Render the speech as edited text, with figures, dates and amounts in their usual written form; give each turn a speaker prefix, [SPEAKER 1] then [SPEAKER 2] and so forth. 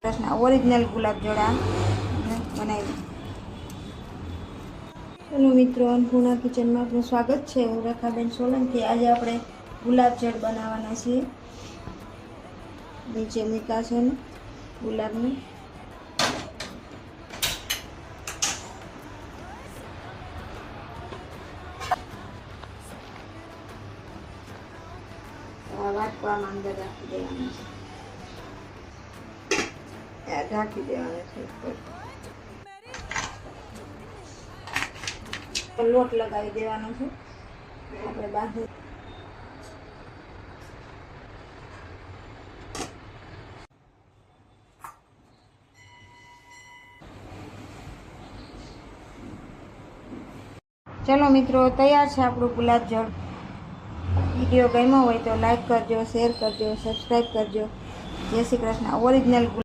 [SPEAKER 1] Original ગુલાબજળ આ બનાવી। Hello મિત્રો, અન્નપૂર્ણા કિચનમાં આપનું સ્વાગત છે। હું રેખાબેન સોલંકી। આજે આપણે ગુલાબજળ બનાવવાના છીએ। નીચે મૂક્યા છે ને ગુલાબને। વાટકામાં અંદર રાખી દેવાનું છે, ઢાંકી દેવાનું છે। લોટ લગાવી દેવાનો છે આપણે બાંધી। ચલો મિત્રો, તૈયાર છે આપણું ગુલાબજળ। વિડીયો ગમ્યો હોય તો લાઈક કરજો, શેર કરજો, સબસ્ક્રાઈબ કરજો। જય શ્રી કૃષ્ણ। ઓરિજિનલ